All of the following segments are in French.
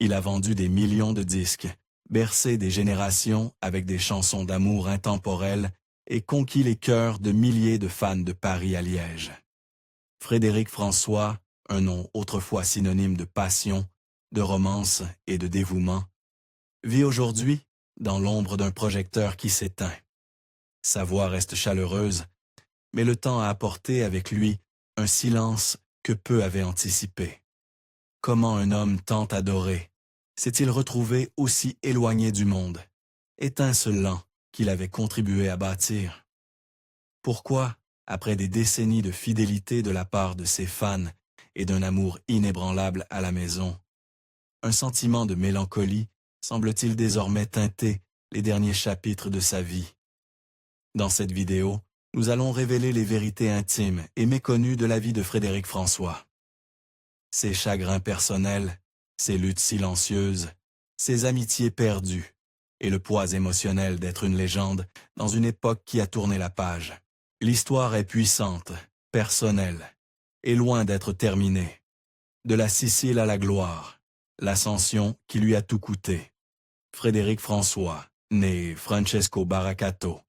Il a vendu des millions de disques, bercé des générations avec des chansons d'amour intemporelles et conquis les cœurs de milliers de fans de Paris à Liège. Frédéric François, un nom autrefois synonyme de passion, de romance et de dévouement, vit aujourd'hui dans l'ombre d'un projecteur qui s'éteint. Sa voix reste chaleureuse, mais le temps a apporté avec lui un silence que peu avaient anticipé. Comment un homme tant adoré s'est-il retrouvé aussi éloigné du monde, étincelant qu'il avait contribué à bâtir? Pourquoi, après des décennies de fidélité de la part de ses fans et d'un amour inébranlable à la maison, un sentiment de mélancolie semble-t-il désormais teinter les derniers chapitres de sa vie? Dans cette vidéo, nous allons révéler les vérités intimes et méconnues de la vie de Frédéric François. Ses chagrins personnels, ses luttes silencieuses, ses amitiés perdues et le poids émotionnel d'être une légende dans une époque qui a tourné la page. L'histoire est puissante, personnelle et loin d'être terminée. De la Sicile à la gloire, l'ascension qui lui a tout coûté. Frédéric François, né Francesco Baracato,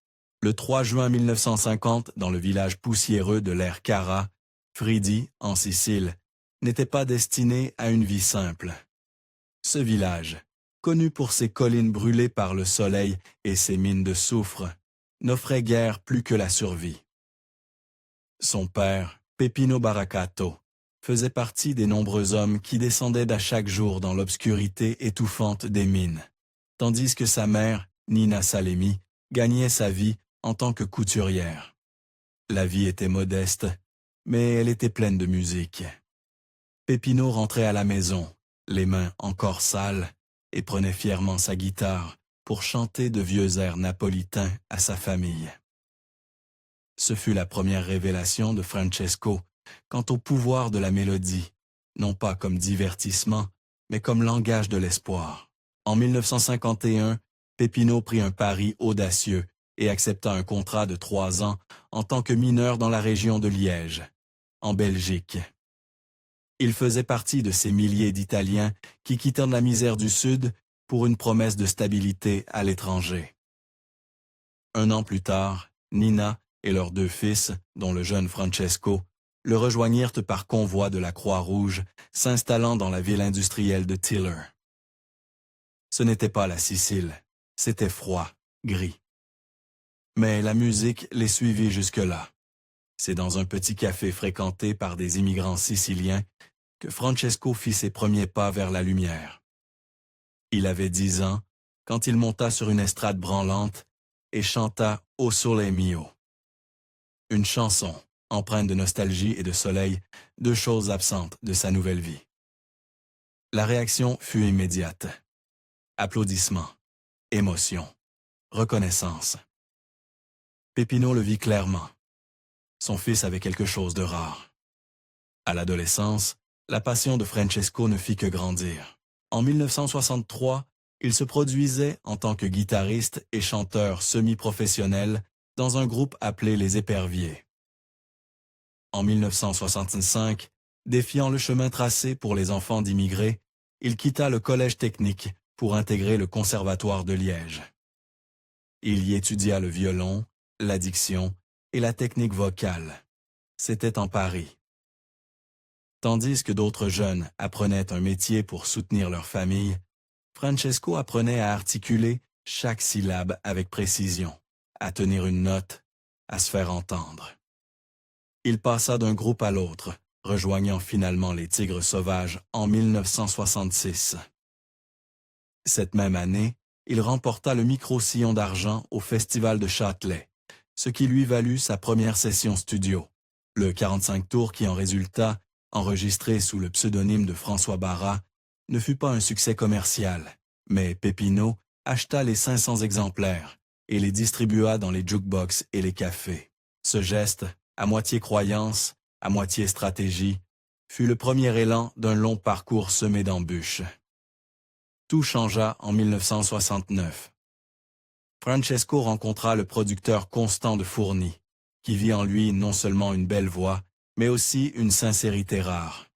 le 3 juin 1950 dans le village poussiéreux de l'Ercara, Fridi, en Sicile, n'était pas destiné à une vie simple. Ce village, connu pour ses collines brûlées par le soleil et ses mines de soufre, n'offrait guère plus que la survie. Son père, Peppino Baracato, faisait partie des nombreux hommes qui descendaient à chaque jour dans l'obscurité étouffante des mines, tandis que sa mère, Nina Salemi, gagnait sa vie en tant que couturière. La vie était modeste, mais elle était pleine de musique. Peppino rentrait à la maison, les mains encore sales, et prenait fièrement sa guitare pour chanter de vieux airs napolitains à sa famille. Ce fut la première révélation de Francesco quant au pouvoir de la mélodie, non pas comme divertissement, mais comme langage de l'espoir. En 1951, Peppino prit un pari audacieux et accepta un contrat de 3 ans en tant que mineur dans la région de Liège, en Belgique. Il faisait partie de ces milliers d'Italiens qui quittèrent la misère du Sud pour une promesse de stabilité à l'étranger. 1 an plus tard, Nina et leurs 2 fils, dont le jeune Francesco, le rejoignirent par convoi de la Croix-Rouge, s'installant dans la ville industrielle de Tiller. Ce n'était pas la Sicile, c'était froid, gris. Mais la musique les suivit jusque-là. C'est dans un petit café fréquenté par des immigrants siciliens que Francesco fit ses premiers pas vers la lumière. Il avait 10 ans quand il monta sur une estrade branlante et chanta « O Sole Mio », une chanson empreinte de nostalgie et de soleil, 2 choses absentes de sa nouvelle vie. La réaction fut immédiate. Applaudissements, émotion, reconnaissance. Peppino le vit clairement. Son fils avait quelque chose de rare. À l'adolescence, la passion de Francesco ne fit que grandir. En 1963, il se produisait en tant que guitariste et chanteur semi-professionnel dans un groupe appelé les Éperviers. En 1965, défiant le chemin tracé pour les enfants d'immigrés, il quitta le collège technique pour intégrer le conservatoire de Liège. Il y étudia le violon, la diction et la technique vocale. C'était en Paris. Tandis que d'autres jeunes apprenaient un métier pour soutenir leur famille, Francesco apprenait à articuler chaque syllabe avec précision, à tenir une note, à se faire entendre. Il passa d'un groupe à l'autre, rejoignant finalement les Tigres Sauvages en 1966. Cette même année, il remporta le micro-sillon d'argent au Festival de Châtelet, ce qui lui valut sa première session studio. Le 45 tours qui en résulta, enregistré sous le pseudonyme de François Barra, ne fut pas un succès commercial, mais Peppino acheta les 500 exemplaires et les distribua dans les jukebox et les cafés. Ce geste, à moitié croyance, à moitié stratégie, fut le premier élan d'un long parcours semé d'embûches. Tout changea en 1969. Francesco rencontra le producteur Constant de Fourny, qui vit en lui non seulement une belle voix, mais aussi une sincérité rare.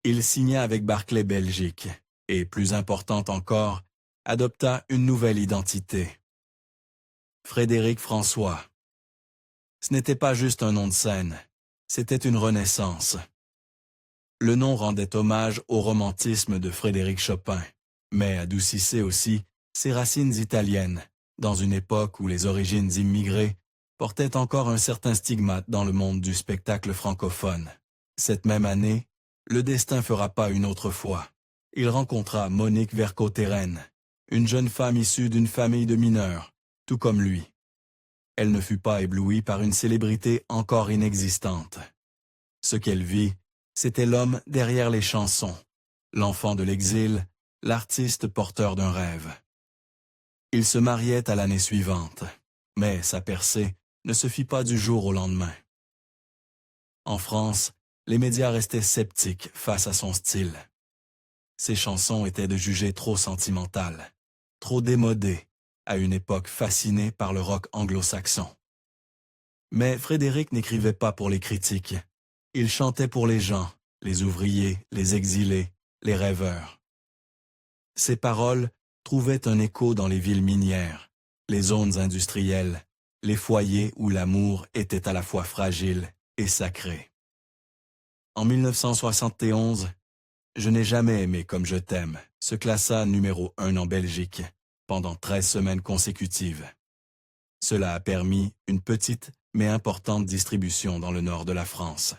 Il signa avec Barclay Belgique, et, plus importante encore, adopta une nouvelle identité. Frédéric François. Ce n'était pas juste un nom de scène, c'était une renaissance. Le nom rendait hommage au romantisme de Frédéric Chopin, mais adoucissait aussi ses racines italiennes, dans une époque où les origines immigrées portaient encore un certain stigmate dans le monde du spectacle francophone. Cette même année, le destin fera pas une autre fois. Il rencontra Monique Vercauteren, une jeune femme issue d'une famille de mineurs, tout comme lui. Elle ne fut pas éblouie par une célébrité encore inexistante. Ce qu'elle vit, c'était l'homme derrière les chansons, l'enfant de l'exil, l'artiste porteur d'un rêve. Ils se mariaient à l'année suivante, mais sa percée ne se fit pas du jour au lendemain. En France, les médias restaient sceptiques face à son style. Ses chansons étaient de jugées trop sentimentales, trop démodées, à une époque fascinée par le rock anglo-saxon. Mais Frédéric n'écrivait pas pour les critiques. Il chantait pour les gens, les ouvriers, les exilés, les rêveurs. Ses paroles trouvaient un écho dans les villes minières, les zones industrielles, les foyers où l'amour était à la fois fragile et sacré. En 1971, Je n'ai jamais aimé comme je t'aime se classa numéro 1 en Belgique pendant 13 semaines consécutives. Cela a permis une petite mais importante distribution dans le nord de la France,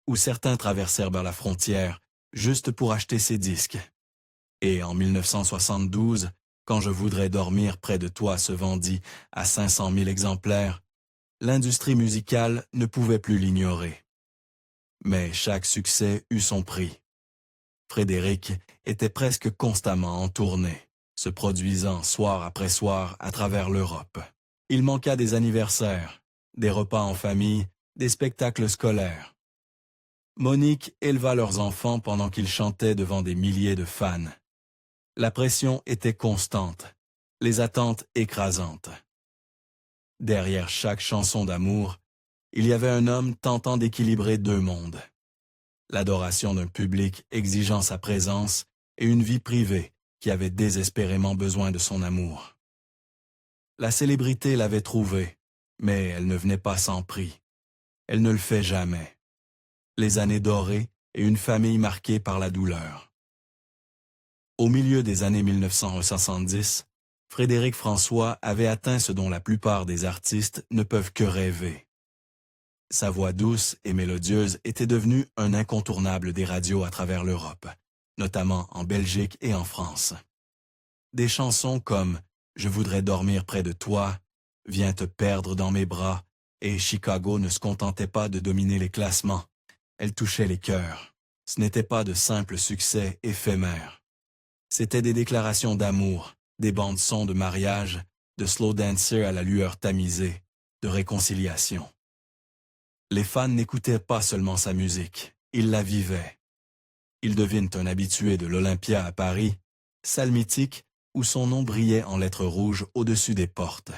où certains traversèrent vers la frontière juste pour acheter ces disques. Et en 1972, quand Je voudrais dormir près de toi se vendit à 500 000 exemplaires, l'industrie musicale ne pouvait plus l'ignorer. Mais chaque succès eut son prix. Frédéric était presque constamment en tournée, se produisant soir après soir à travers l'Europe. Il manqua des anniversaires, des repas en famille, des spectacles scolaires. Monique éleva leurs enfants pendant qu'ils chantaient devant des milliers de fans. La pression était constante, les attentes écrasantes. Derrière chaque chanson d'amour, il y avait un homme tentant d'équilibrer deux mondes. L'adoration d'un public exigeant sa présence et une vie privée qui avait désespérément besoin de son amour. La célébrité l'avait trouvé, mais elle ne venait pas sans prix. Elle ne le fait jamais. Les années dorées et une famille marquée par la douleur. Au milieu des années 1970, Frédéric François avait atteint ce dont la plupart des artistes ne peuvent que rêver. Sa voix douce et mélodieuse était devenue un incontournable des radios à travers l'Europe, notamment en Belgique et en France. Des chansons comme « Je voudrais dormir près de toi »,« Viens te perdre dans mes bras » et « Chicago » ne se contentaient pas de dominer les classements. Elles touchaient les cœurs. Ce n'était pas de simples succès éphémères. C'étaient des déclarations d'amour, des bandes-sons de mariage, de slow dancers à la lueur tamisée, de réconciliation. Les fans n'écoutaient pas seulement sa musique, ils la vivaient. Ils devinent un habitué de l'Olympia à Paris, salle mythique où son nom brillait en lettres rouges au-dessus des portes.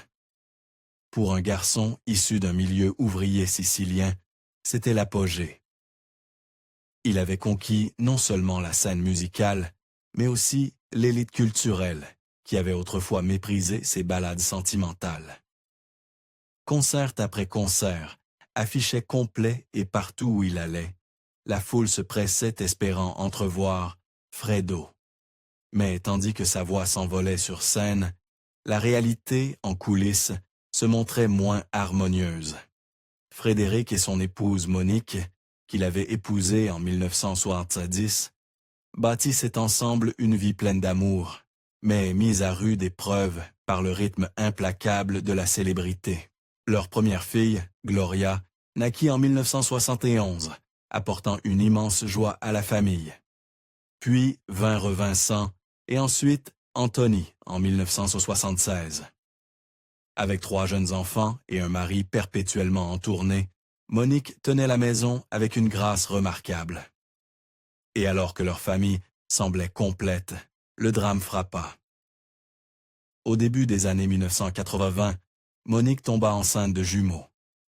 Pour un garçon issu d'un milieu ouvrier sicilien, c'était l'apogée. Il avait conquis non seulement la scène musicale, mais aussi l'élite culturelle, qui avait autrefois méprisé ses ballades sentimentales. Concert après concert, affichait complet et partout où il allait, la foule se pressait espérant entrevoir Fredo. Mais tandis que sa voix s'envolait sur scène, la réalité, en coulisses, se montrait moins harmonieuse. Frédéric et son épouse Monique, qu'il avait épousée en 1970, bâtissaient ensemble une vie pleine d'amour, mais mise à rude épreuve par le rythme implacable de la célébrité. Leur première fille, Gloria, naquit en 1971, apportant une immense joie à la famille. Puis vinrent Vincent et ensuite Anthony en 1976. Avec 3 jeunes enfants et un mari perpétuellement en tournée, Monique tenait la maison avec une grâce remarquable. Et alors que leur famille semblait complète, le drame frappa. Au début des années 1980, Monique tomba enceinte de jumeaux.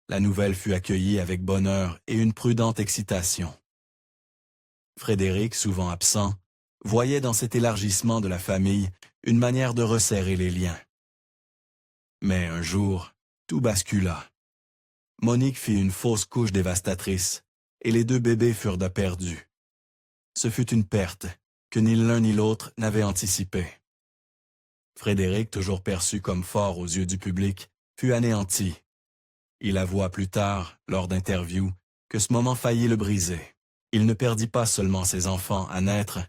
La nouvelle fut accueillie avec bonheur et une prudente excitation. Frédéric, souvent absent, voyait dans cet élargissement de la famille une manière de resserrer les liens. Mais un jour, tout bascula. Monique fit une fausse couche dévastatrice, et les 2 bébés furent de perdus. Ce fut une perte que ni l'un ni l'autre n'avaient anticipée. Frédéric, toujours perçu comme fort aux yeux du public, fut anéanti. Il avoua plus tard, lors d'interviews, que ce moment faillit le briser. Il ne perdit pas seulement ses enfants à naître,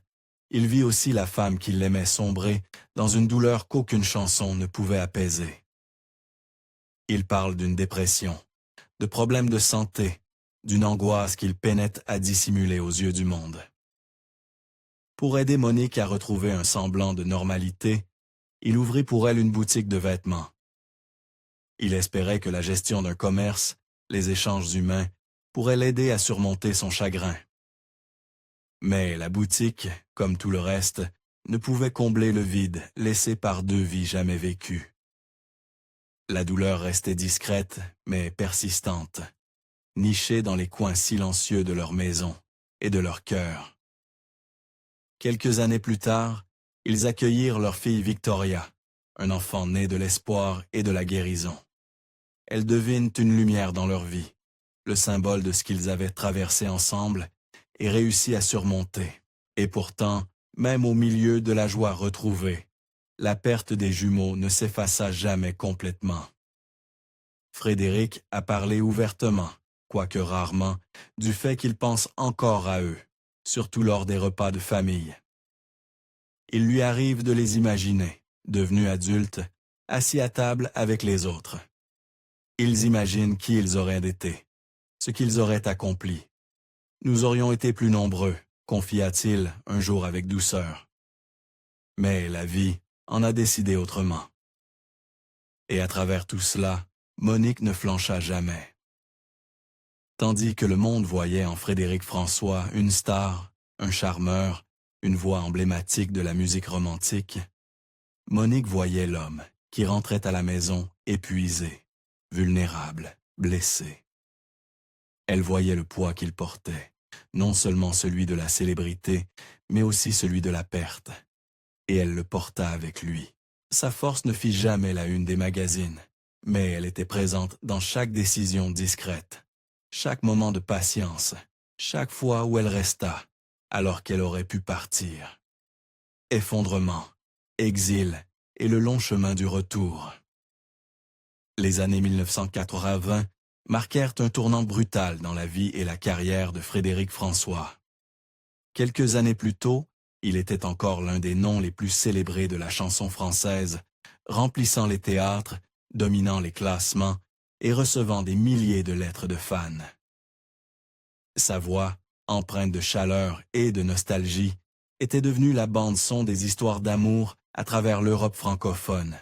il vit aussi la femme qui l'aimait sombrer dans une douleur qu'aucune chanson ne pouvait apaiser. Il parle d'une dépression, de problèmes de santé, d'une angoisse qu'il peinait à dissimuler aux yeux du monde. Pour aider Monique à retrouver un semblant de normalité, il ouvrit pour elle une boutique de vêtements. Il espérait que la gestion d'un commerce, les échanges humains, pourraient l'aider à surmonter son chagrin. Mais la boutique, comme tout le reste, ne pouvait combler le vide laissé par 2 vies jamais vécues. La douleur restait discrète, mais persistante, nichée dans les coins silencieux de leur maison et de leur cœur. Quelques années plus tard, ils accueillirent leur fille Victoria, un enfant né de l'espoir et de la guérison. Elles devinent une lumière dans leur vie, le symbole de ce qu'ils avaient traversé ensemble et réussi à surmonter. Et pourtant, même au milieu de la joie retrouvée, la perte des jumeaux ne s'effaça jamais complètement. Frédéric a parlé ouvertement, quoique rarement, du fait qu'il pense encore à eux, surtout lors des repas de famille. Il lui arrive de les imaginer, devenus adultes, assis à table avec les autres. Ils imaginent qui ils auraient été, ce qu'ils auraient accompli. Nous aurions été plus nombreux, confia-t-il un jour avec douceur. Mais la vie en a décidé autrement. Et à travers tout cela, Monique ne flancha jamais. Tandis que le monde voyait en Frédéric François une star, un charmeur, une voix emblématique de la musique romantique, Monique voyait l'homme qui rentrait à la maison épuisé, vulnérable, blessé. Elle voyait le poids qu'il portait, non seulement celui de la célébrité, mais aussi celui de la perte. Et elle le porta avec lui. Sa force ne fit jamais la une des magazines, mais elle était présente dans chaque décision discrète, chaque moment de patience, chaque fois où elle resta, alors qu'elle aurait pu partir. Effondrement, exil et le long chemin du retour. Les années 1980 marquèrent un tournant brutal dans la vie et la carrière de Frédéric François. Quelques années plus tôt, il était encore l'un des noms les plus célébrés de la chanson française, remplissant les théâtres, dominant les classements et recevant des milliers de lettres de fans. Sa voix, empreinte de chaleur et de nostalgie, était devenue la bande-son des histoires d'amour à travers l'Europe francophone.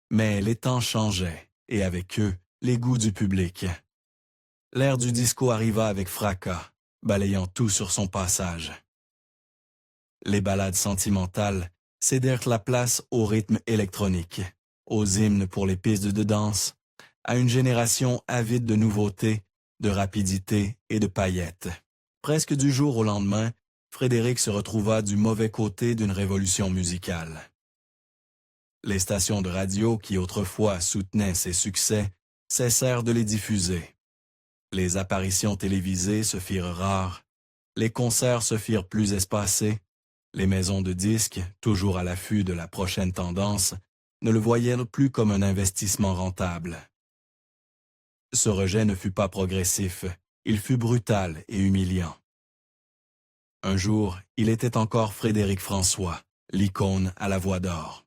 Mais les temps changeaient, et avec eux, les goûts du public. L'ère du disco arriva avec fracas, balayant tout sur son passage. Les ballades sentimentales cédèrent la place au rythme électronique, aux hymnes pour les pistes de danse, à une génération avide de nouveautés, de rapidité et de paillettes. Presque du jour au lendemain, Frédéric se retrouva du mauvais côté d'une révolution musicale. Les stations de radio qui autrefois soutenaient ses succès cessèrent de les diffuser. Les apparitions télévisées se firent rares, les concerts se firent plus espacés, les maisons de disques, toujours à l'affût de la prochaine tendance, ne le voyaient plus comme un investissement rentable. Ce rejet ne fut pas progressif, il fut brutal et humiliant. Un jour, il était encore Frédéric François, l'icône à la voix d'or.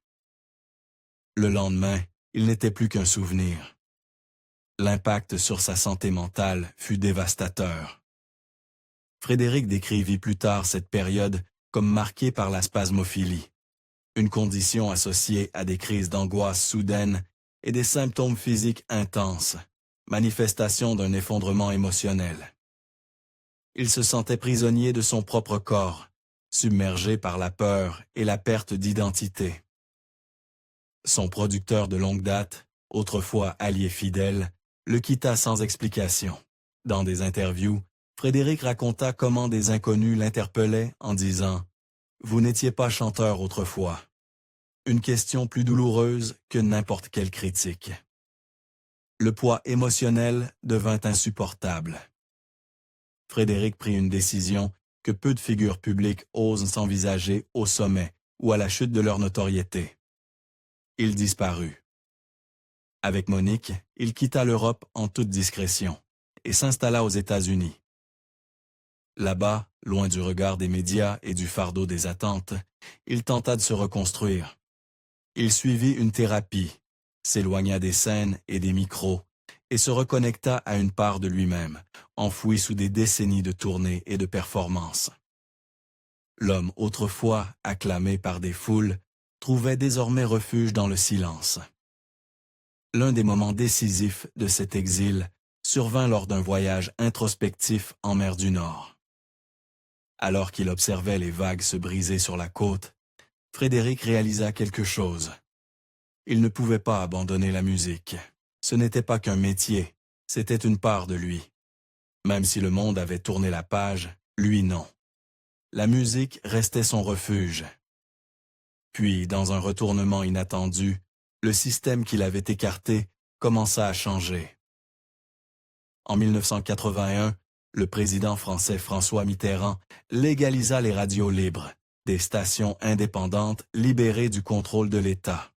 Le lendemain, il n'était plus qu'un souvenir. L'impact sur sa santé mentale fut dévastateur. Frédéric décrivit plus tard cette période comme marquée par la spasmophilie, une condition associée à des crises d'angoisse soudaines et des symptômes physiques intenses, manifestation d'un effondrement émotionnel. Il se sentait prisonnier de son propre corps, submergé par la peur et la perte d'identité. Son producteur de longue date, autrefois allié fidèle, le quitta sans explication. Dans des interviews, Frédéric raconta comment des inconnus l'interpellaient en disant Vous n'étiez pas chanteur autrefois. Une question plus douloureuse que n'importe quelle critique. Le poids émotionnel devint insupportable. Frédéric prit une décision que peu de figures publiques osent s'envisager au sommet ou à la chute de leur notoriété. Il disparut. Avec Monique, il quitta l'Europe en toute discrétion et s'installa aux États-Unis. Là-bas, loin du regard des médias et du fardeau des attentes, il tenta de se reconstruire. Il suivit une thérapie, s'éloigna des scènes et des micros et se reconnecta à une part de lui-même, enfouie sous des décennies de tournées et de performances. L'homme autrefois acclamé par des foules trouvait désormais refuge dans le silence. L'un des moments décisifs de cet exil survint lors d'un voyage introspectif en mer du Nord. Alors qu'il observait les vagues se briser sur la côte, Frédéric réalisa quelque chose. Il ne pouvait pas abandonner la musique. Ce n'était pas qu'un métier, c'était une part de lui. Même si le monde avait tourné la page, lui non. La musique restait son refuge. Puis, dans un retournement inattendu, le système qu'il avait écarté commença à changer. En 1981, le président français François Mitterrand légalisa les radios libres, des stations indépendantes libérées du contrôle de l'État.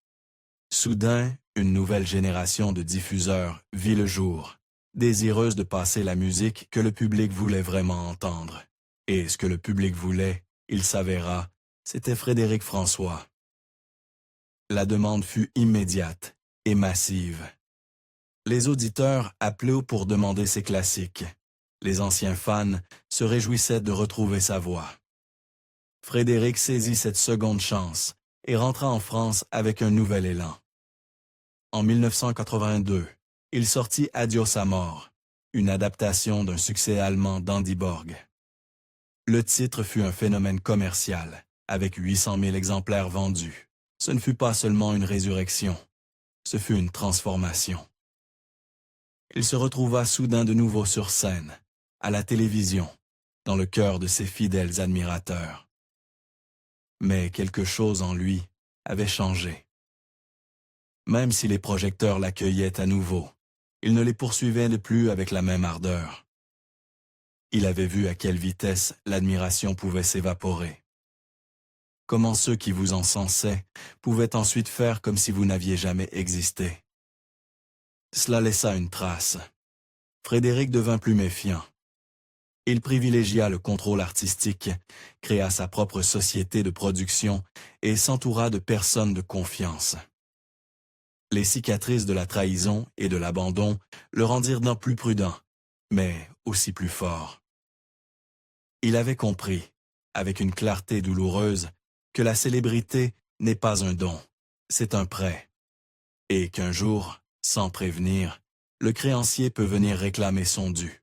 Soudain, une nouvelle génération de diffuseurs vit le jour, désireuse de passer la musique que le public voulait vraiment entendre. Et ce que le public voulait, il s'avéra, c'était Frédéric François. La demande fut immédiate et massive. Les auditeurs appelaient pour demander ses classiques. Les anciens fans se réjouissaient de retrouver sa voix. Frédéric saisit cette seconde chance et rentra en France avec un nouvel élan. En 1982, il sortit Adios à mort, une adaptation d'un succès allemand d'Andy Borg. Le titre fut un phénomène commercial, avec 800 000 exemplaires vendus. Ce ne fut pas seulement une résurrection, ce fut une transformation. Il se retrouva soudain de nouveau sur scène, à la télévision, dans le cœur de ses fidèles admirateurs. Mais quelque chose en lui avait changé. Même si les projecteurs l'accueillaient à nouveau, il ne les poursuivait plus avec la même ardeur. Il avait vu à quelle vitesse l'admiration pouvait s'évaporer. Comment ceux qui vous encensaient pouvaient ensuite faire comme si vous n'aviez jamais existé. Cela laissa une trace. Frédéric devint plus méfiant. Il privilégia le contrôle artistique, créa sa propre société de production et s'entoura de personnes de confiance. Les cicatrices de la trahison et de l'abandon le rendirent d'un plus prudent, mais aussi plus fort. Il avait compris, avec une clarté douloureuse, que la célébrité n'est pas un don, c'est un prêt, et qu'un jour, sans prévenir, le créancier peut venir réclamer son dû.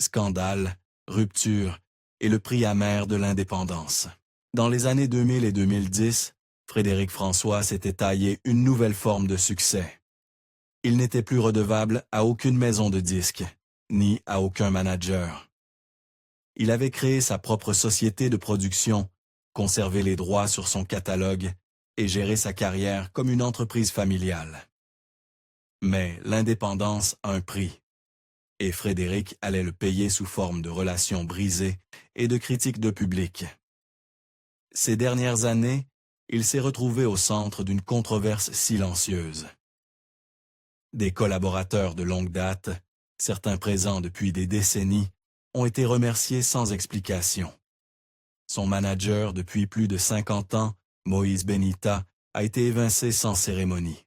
Scandale, rupture et le prix amer de l'indépendance. Dans les années 2000 et 2010, Frédéric François s'était taillé une nouvelle forme de succès. Il n'était plus redevable à aucune maison de disques, ni à aucun manager. Il avait créé sa propre société de production, conservé les droits sur son catalogue et géré sa carrière comme une entreprise familiale. Mais l'indépendance a un prix, et Frédéric allait le payer sous forme de relations brisées et de critiques de public. Ces dernières années, il s'est retrouvé au centre d'une controverse silencieuse. Des collaborateurs de longue date, certains présents depuis des décennies, ont été remerciés sans explication. Son manager depuis plus de 50 ans, Moïse Benita, a été évincé sans cérémonie.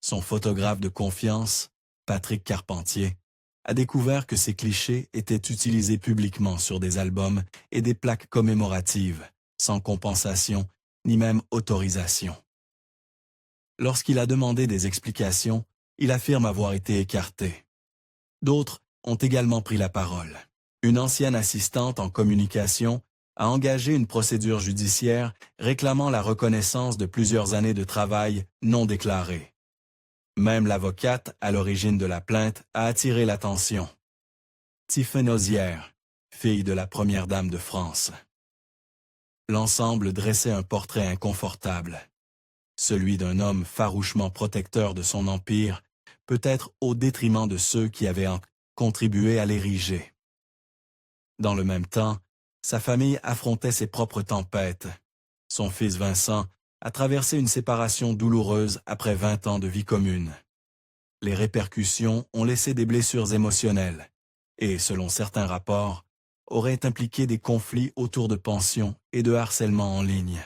Son photographe de confiance, Patrick Carpentier, a découvert que ces clichés étaient utilisés publiquement sur des albums et des plaques commémoratives, sans compensation ni même autorisation. Lorsqu'il a demandé des explications, il affirme avoir été écarté. D'autres ont également pris la parole. Une ancienne assistante en communication a engagé une procédure judiciaire réclamant la reconnaissance de plusieurs années de travail non déclarées. Même l'avocate à l'origine de la plainte a attiré l'attention. Tiffaine Ozière, fille de la première dame de France. L'ensemble dressait un portrait inconfortable, celui d'un homme farouchement protecteur de son empire, peut-être au détriment de ceux qui avaient contribué à l'ériger. Dans le même temps, sa famille affrontait ses propres tempêtes. Son fils Vincent a traversé une séparation douloureuse après 20 ans de vie commune. Les répercussions ont laissé des blessures émotionnelles et, selon certains rapports, auraient impliqué des conflits autour de pensions et de harcèlement en ligne.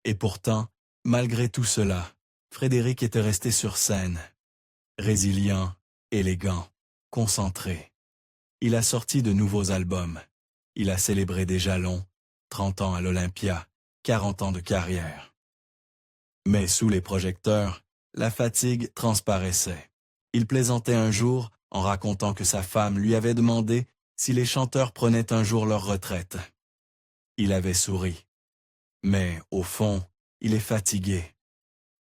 Et pourtant, malgré tout cela, Frédéric était resté sur scène. Résilient, élégant, concentré. Il a sorti de nouveaux albums. Il a célébré des jalons, 30 ans à l'Olympia, 40 ans de carrière. Mais sous les projecteurs, la fatigue transparaissait. Il plaisantait un jour en racontant que sa femme lui avait demandé si les chanteurs prenaient un jour leur retraite. Il avait souri. Mais, au fond, il est fatigué.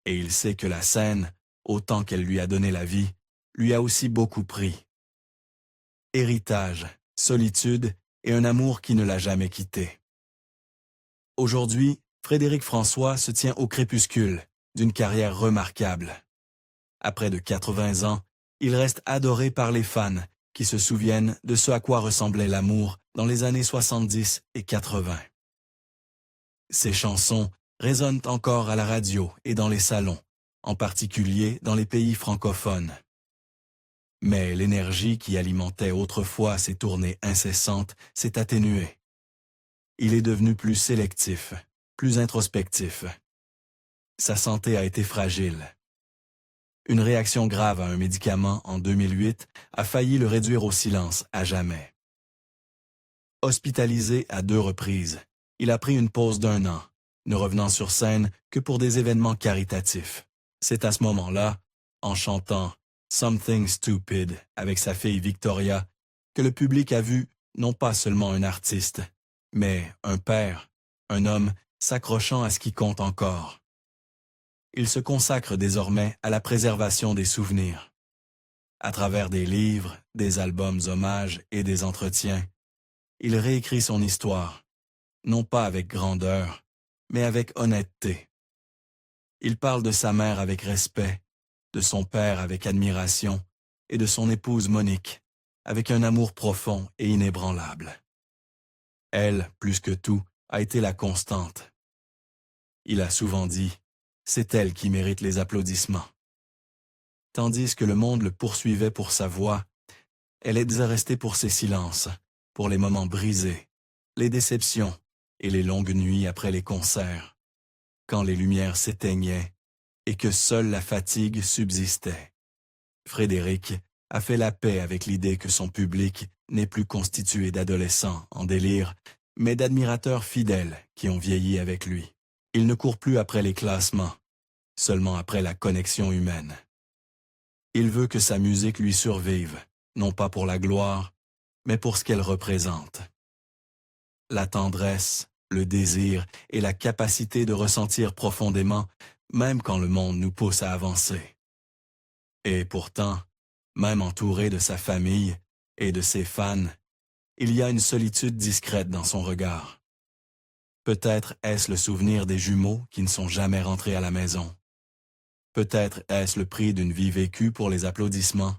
Et il sait que la scène, autant qu'elle lui a donné la vie, lui a aussi beaucoup pris. Héritage, solitude et un amour qui ne l'a jamais quitté. Aujourd'hui, Frédéric François se tient au crépuscule d'une carrière remarquable. À près de 80 ans, il reste adoré par les fans qui se souviennent de ce à quoi ressemblait l'amour dans les années 70 et 80. Ses chansons résonnent encore à la radio et dans les salons, en particulier dans les pays francophones. Mais l'énergie qui alimentait autrefois ses tournées incessantes s'est atténuée. Il est devenu plus sélectif, plus introspectif. Sa santé a été fragile. Une réaction grave à un médicament en 2008 a failli le réduire au silence à jamais. Hospitalisé à 2 reprises, il a pris une pause d'1 an, ne revenant sur scène que pour des événements caritatifs. C'est à ce moment-là, en chantant « Something Stupid » avec sa fille Victoria, que le public a vu non pas seulement un artiste, mais un père, un homme s'accrochant à ce qui compte encore. Il se consacre désormais à la préservation des souvenirs. À travers des livres, des albums hommages et des entretiens, il réécrit son histoire, non pas avec grandeur, mais avec honnêteté. Il parle de sa mère avec respect, de son père avec admiration et de son épouse Monique, avec un amour profond et inébranlable. Elle, plus que tout, a été la constante. Il a souvent dit « c'est elle qui mérite les applaudissements ». Tandis que le monde le poursuivait pour sa voix, elle est restée pour ses silences, pour les moments brisés, les déceptions et les longues nuits après les concerts, quand les lumières s'éteignaient et que seule la fatigue subsistait. Frédéric a fait la paix avec l'idée que son public n'est plus constitué d'adolescents en délire, mais d'admirateurs fidèles qui ont vieilli avec lui. Il ne court plus après les classements, seulement après la connexion humaine. Il veut que sa musique lui survive, non pas pour la gloire, mais pour ce qu'elle représente. La tendresse, le désir et la capacité de ressentir profondément, même quand le monde nous pousse à avancer. Et pourtant, même entouré de sa famille et de ses fans, il y a une solitude discrète dans son regard. Peut-être est-ce le souvenir des jumeaux qui ne sont jamais rentrés à la maison. Peut-être est-ce le prix d'une vie vécue pour les applaudissements.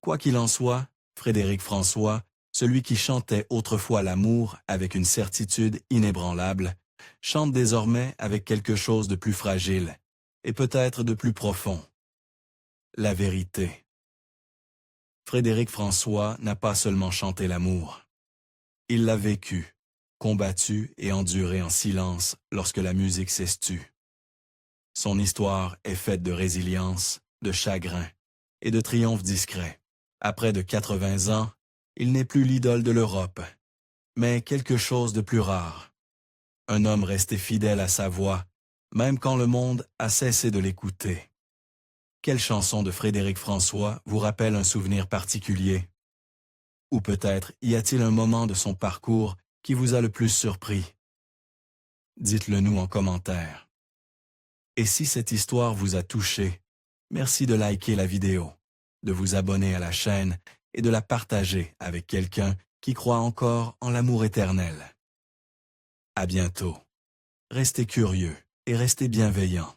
Quoi qu'il en soit, Frédéric François, celui qui chantait autrefois l'amour avec une certitude inébranlable, chante désormais avec quelque chose de plus fragile et peut-être de plus profond. La vérité. Frédéric François n'a pas seulement chanté l'amour. Il l'a vécu, combattu et enduré en silence lorsque la musique s'estue. Son histoire est faite de résilience, de chagrin et de triomphes discrets. À près de 80 ans, il n'est plus l'idole de l'Europe, mais quelque chose de plus rare. Un homme resté fidèle à sa voix, même quand le monde a cessé de l'écouter. Quelle chanson de Frédéric François vous rappelle un souvenir particulier? Ou peut-être y a-t-il un moment de son parcours qui vous a le plus surpris? Dites-le nous en commentaire. Et si cette histoire vous a touché, merci de liker la vidéo, de vous abonner à la chaîne et de la partager avec quelqu'un qui croit encore en l'amour éternel. À bientôt. Restez curieux et restez bienveillants.